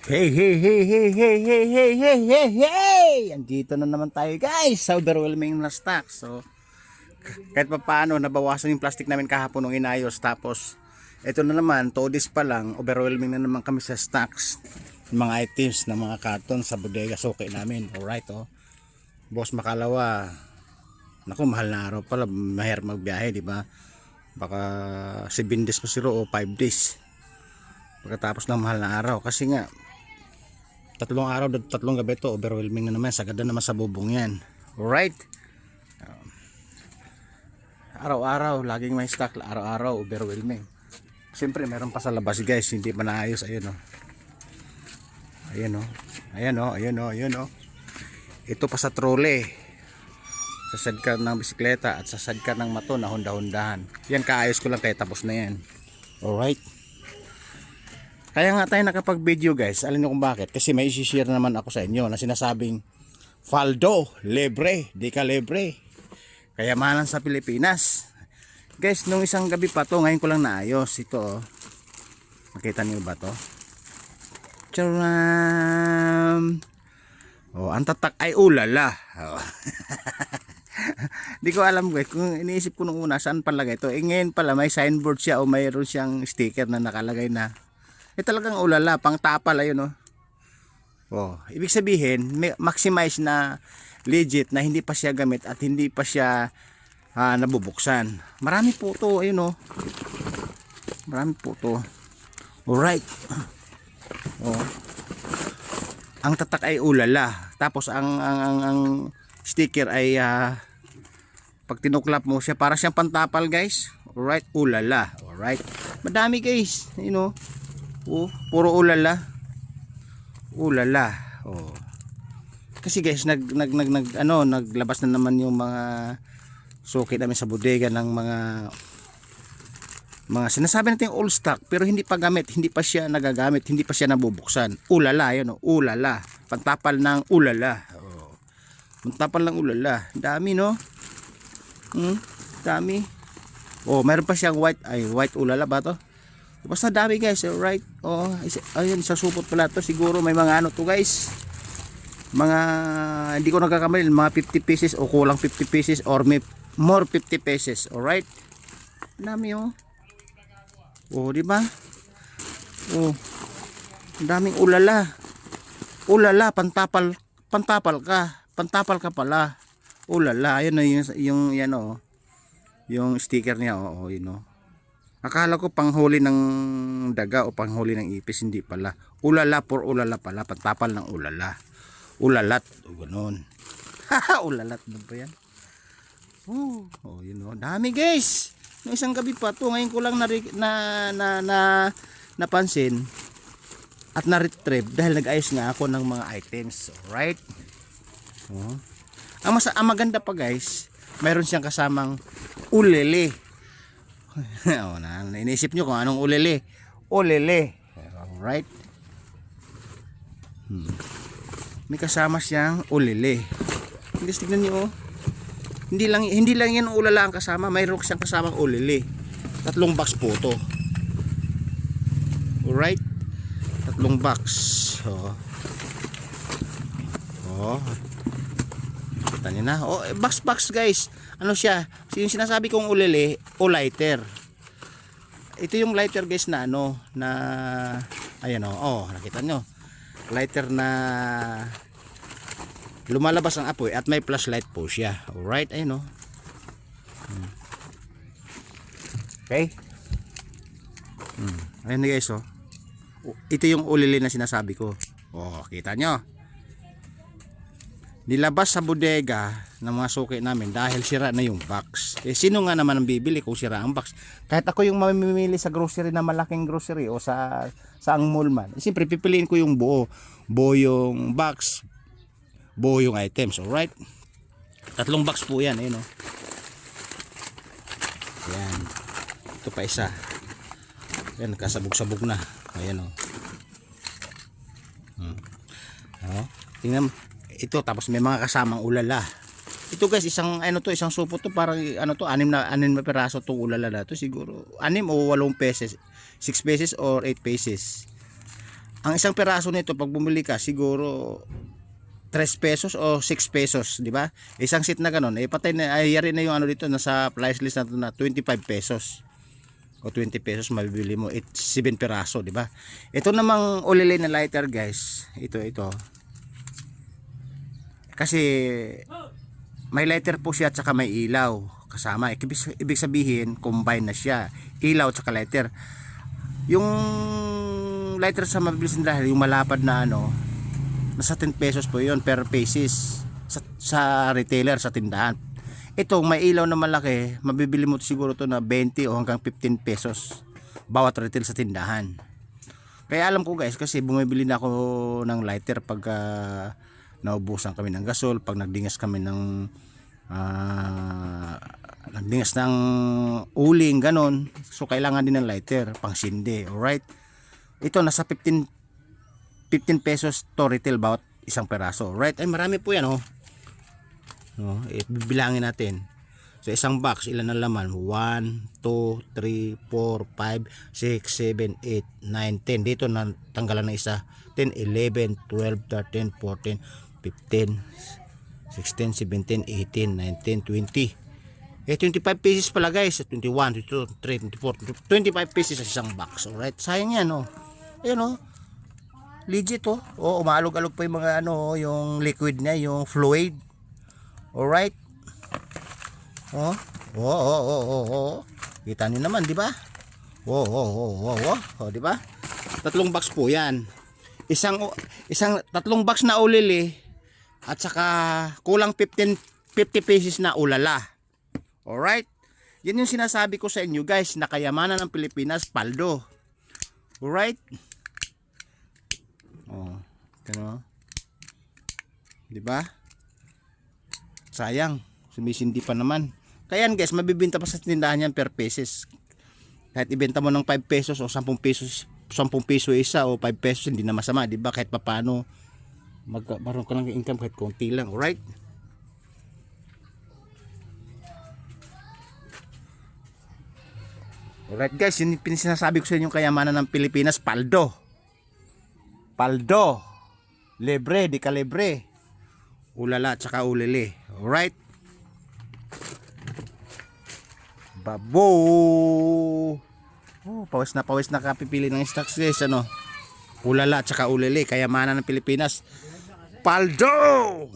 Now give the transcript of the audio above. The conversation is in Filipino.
Hey, hey, hey, hey, hey, hey, hey, hey, hey, hey! Andito na naman tayo guys sa overwhelming na stock. So, kahit pa paano, nabawasan yung plastic namin kahapon nung inayos. Tapos, ito na naman, todis pa lang, overwhelming na naman kami sa stocks. Mga items na mga karton sa bodega suki namin. Alright, oh. Boss Makalawa. Naku, mahal na araw pala. Mahirap magbiyahe, di ba? Baka 7 days pa siro o 5 days. Pagkatapos ng mahal na araw. Kasi nga, tatlong araw, tatlong gabi to, overwhelming na naman, sagad na naman sa bubong yan. Alright, araw-araw laging may stock, araw-araw overwhelming. Siyempre meron pa sa labas guys, hindi pa naayos. Ayun o, ayan o, ayan o, ayan o, ayan o. Ito pa sa trole, sa sidecar ng bisikleta at sa sidecar ng mato na honda-hondahan. Yan, kaayos ko lang kaya tapos na yan. Alright, kaya nga tayo nakapag-video guys. Alam niyo kung bakit? Kasi may isi-share naman ako sa inyo na sinasabing Faldo, libre, di ka libre. Kayamanan sa Pilipinas. Guys, nung isang gabi pa to, ngayon ko lang naayos. Ito oh. Makita niyo ba to? Charam! Oh, ang tatak ay ulala. Oh. Di ko alam guys, kung iniisip ko nung una saan palagay to. Ngayon pala may signboard siya o mayroon siyang sticker na nakalagay na talagang ulala, pang tapal. Ayun oh. Oh, ibig sabihin, maximize na legit na hindi pa siya gamit at hindi pa siya nabubuksan. Marami po to, ayun oh. Marami po to. Alright. Oh. Ang tatak ay ulala. Tapos ang sticker ay pag tinuklap mo siya, para siyang pantapal guys. Alright, ulala. Alright. Madami guys, you know. Oh, puro ulala. Ulala. Oh. Kasi guys, naglabas na naman yung mga suki namin sa bodega ng mga sinasabi natin old stock pero hindi pa gamit, hindi pa siya nagagamit, hindi pa siya nabubuksan. Ulala, yun oh, ulala. Pantapal ng ulala. Oh. Pantapal ng ulala. Dami no? Dami. Oh, meron pa siyang white ulala ba to? Basta dami guys, alright. Oh, ayun, sa supot pala to. Siguro may mga ano to guys. Mga, hindi ko nagkakamali, mga 50 pieces o kulang 50 pieces or may more 50 pieces. Alright. Dami oh. Oh, di ba? Oh. Daming ulala. Ulala, pantapal ka. Pantapal ka pala. Ulala, ayun na yung yan oh. Yung sticker niya oh, yun oh. Akala ko panghuli ng daga o panghuli ng ipis, hindi pala. Ulala for ulala pala, pantapal ng ulala. Ulalat, o ganoon. Haha, ulalat na ba yan? Oh, yun o. Dami guys. Nung isang gabi pa to, ngayon ko lang napansin at na-retrieve dahil nag-ayos nga ako ng mga items. Alright? Oh. Ang maganda pa guys, mayroon siyang kasamang ulele. Oh, inisip nyo kung anong ulele. Ulele. Alright. May kasama siyang ulele. Guys, tignan nyo oh. Hindi lang yan ulala ang kasama, mayroon siyang kasamang ulele. 3 box po to. Alright. 3 box. Oh. Oh. Kita nyo na. Oh, box guys. Ano siya? Yung sinasabi kong ulele o lighter. Ito yung lighter guys na ano, na ayan oh. Oh, nakita nyo. Lighter na lumalabas ang apoy at may flashlight po siya. Alright, ayun oh. Okay. Ayun na guys oh. Ito yung ulele na sinasabi ko. Oh, kita nyo. Nilabas sa bodega ng mga suki namin dahil sira na yung box. Eh sino nga naman ang bibili kung sira ang box? Kahit ako yung mamimili sa grocery na malaking grocery o sa ang mall man, siyempre pipiliin ko yung buo yung box, buo yung items. Alright, 3 box po yan. Ayun o. Ayan, ito pa isa. Ayan, kasabog-sabog na. Ayan o. Tingnan ito, tapos may mga kasamang ulala. Ito guys, isang supot to, parang ano to, 6 na piraso tong ulala na to, siguro 6 o 8 pesos, 6 pesos or 8 pesos. Ang isang peraso nito pag bumili ka siguro 3 pesos o 6 pesos, di ba? Isang seat na ganun, patay na, yari na yung ano dito, nasa price list na to na 25 pesos o 20 pesos mabibili mo, 7 peraso, di ba? Ito namang ulilay na lighter guys, ito. Kasi may lighter po siya at saka may ilaw kasama. Ibig sabihin, combine na siya, ilaw at saka lighter. Yung lighter sa mabilis na dahil, yung malapad na ano, nasa 10 pesos po yun per pieces sa retailer, sa tindahan. Ito may ilaw na malaki, mabibili mo siguro to na 20 o hanggang 15 pesos bawat retail sa tindahan. Kaya alam ko guys, kasi bumibili na ako ng lighter pag naubusan kami ng gasol, pag nagdingas kami ng uling ganon, so kailangan din ng lighter pang sindi. Alright, ito nasa 15 pesos to retail bawat isang peraso. Right? Ay marami po yan, oh. No, bibilangin natin. So isang box, ilan ang laman? 1, 2, 3, 4, 5, 6, 7, 8, 9, 10. Dito na tanggalan ng isa. 10, 11, 12, 13, 14, 15, 16, 17, 18, 19, 20. 25 pieces pala guys. 21, 22, 23, 24, 25 pieces sa isang box. Alright? Sayang yan, oh. Ayun, oh. Legit, oh. Oh, umaalog-alog pa yung mga ano, yung liquid niya, yung fluid. Alright. Oh. Oh. Kita niyo naman, di ba? Oh, di ba? 3 box po 'yan. Isang tatlong box na ulili at saka kulang 50 pieces na ulala. Alright? Yan yung sinasabi ko sa inyo, guys, na kayamanan ng Pilipinas, paldo. Alright? Oh, ano? 'Di ba? Sayang, sumisindi pa naman. Kaya guys, mabibenta pa sa tindahan yan per pieces. Kahit ibenta mo ng 5 pesos o 10 pesos, 10 peso isa o 5 pesos, hindi na masama, 'di ba? Kahit papaano magkaroon ka ng income kahit konti lang, alright? Alright guys, yun yung sinasabi ko sa inyo, kayamanan ng Pilipinas, paldo. Paldo, libre, di kalibre, ulala, tsaka ulili. Alright? Babo! Oh, pawis na kapipili ng stocks guys, ano? Ulala, tsaka ulili, kayamanan ng Pilipinas, paldo!